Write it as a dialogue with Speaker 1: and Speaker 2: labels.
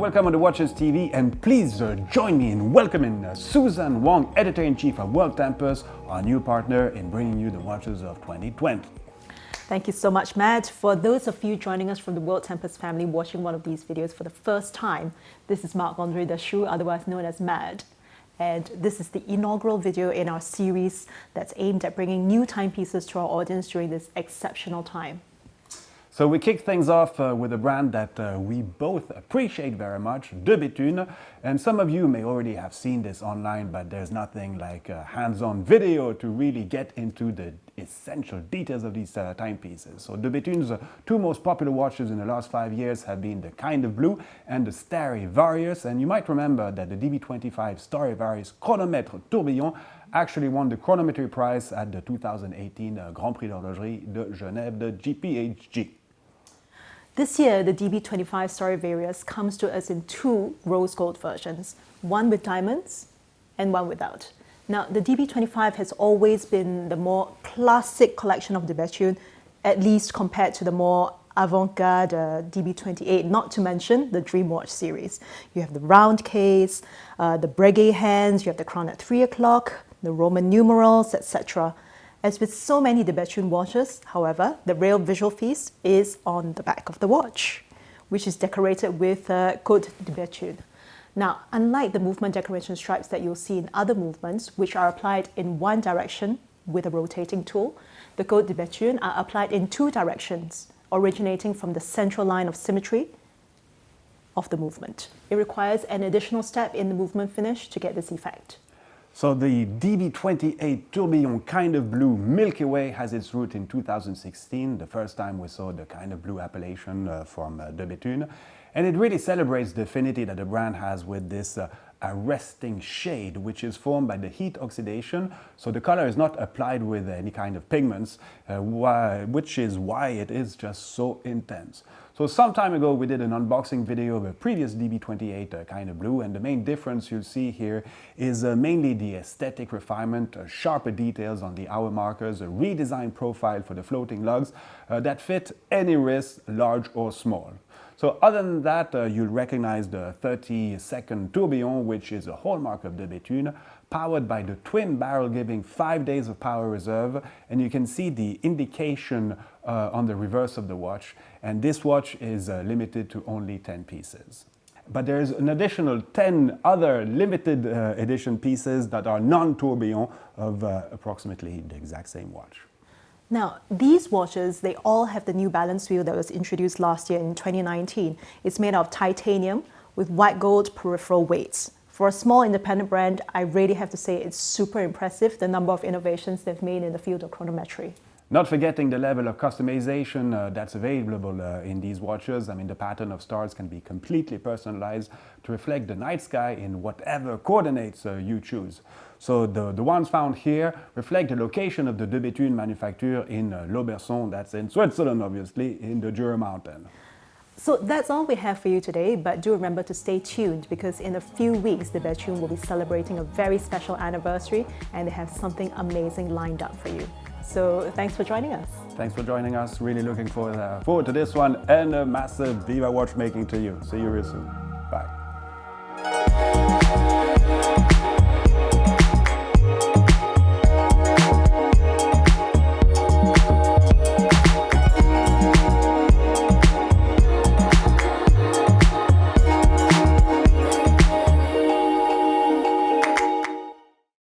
Speaker 1: welcome on the Watches TV, and please join me in welcoming Suzanne Wong, Editor-in-Chief of Worldtempus, our new partner in bringing you the watches of 2020.
Speaker 2: Thank you so much, Matt. For those of you joining us from the Worldtempus family watching one of these videos for the first time, this is Marc-André Deschaux, otherwise known as Mad. And this is the inaugural video in our series that's aimed at bringing new timepieces to our audience during this exceptional time.
Speaker 1: So we kick things off with a brand that we both appreciate very much, de Bethune. And some of you may already have seen this online, but there's nothing like a hands-on video to really get into the essential details of these timepieces. So de Bethune's two most popular watches in the last 5 years have been the Kind of Blue and the Starry Varius. And you might remember that the DB25 Starry Varius Chronomètre Tourbillon actually won the chronometry prize at the 2018 Grand Prix d'Horlogerie de Genève, the GPHG.
Speaker 2: This year, the DB25 Starry Varius comes to us in two rose gold versions, one with diamonds and one without. Now, the DB25 has always been the more classic collection of de Bethune, at least compared to the more avant-garde DB28, not to mention the Dream Watch series. You have the round case, the breguet hands, you have the crown at 3 o'clock, the Roman numerals, etc. As with so many de Bethune watches, however, the real visual feast is on the back of the watch, which is decorated with Côte de Bethune. Now, unlike the movement decoration stripes that you'll see in other movements, which are applied in one direction with a rotating tool, the Côte de Bethune are applied in two directions, originating from the central line of symmetry of the movement. It requires an additional step in the movement finish to get this effect.
Speaker 1: So the DB28 Tourbillon Kind of Blue Milky Way has its root in 2016, the first time we saw the Kind of Blue appellation from de Bethune. And it really celebrates the affinity that the brand has with this arresting shade, which is formed by the heat oxidation. So the color is not applied with any kind of pigments, which is why it is just so intense. So some time ago we did an unboxing video of a previous DB28 Kind of Blue, and the main difference you'll see here is mainly the aesthetic refinement, sharper details on the hour markers, a redesigned profile for the floating lugs that fit any wrist, large or small. So other than that, you'll recognize the 30-second tourbillon, which is a hallmark of de Bethune, powered by the twin barrel giving 5 days of power reserve. And you can see the indication on the reverse of the watch. And this watch is limited to only 10 pieces. But there's an additional 10 other limited edition pieces that are non-tourbillon of approximately the exact same watch.
Speaker 2: Now, these watches, they all have the new balance wheel that was introduced last year in 2019. It's made out of titanium with white gold peripheral weights. For a small independent brand, I really have to say it's super impressive, the number of innovations they've made in the field of chronometry.
Speaker 1: Not forgetting the level of customization that's available in these watches. I mean, the pattern of stars can be completely personalized to reflect the night sky in whatever coordinates you choose. So the ones found here reflect the location of the de Bethune manufacture in L'Auberson, that's in Switzerland, obviously, in the Jura Mountain.
Speaker 2: So that's all we have for you today, but do remember to stay tuned because in a few weeks, de Bethune will be celebrating a very special anniversary and they have something amazing lined up for you. So thanks for joining us.
Speaker 1: Thanks for joining us. Really looking forward to this one, and a massive Viva Watchmaking to you. See you real soon.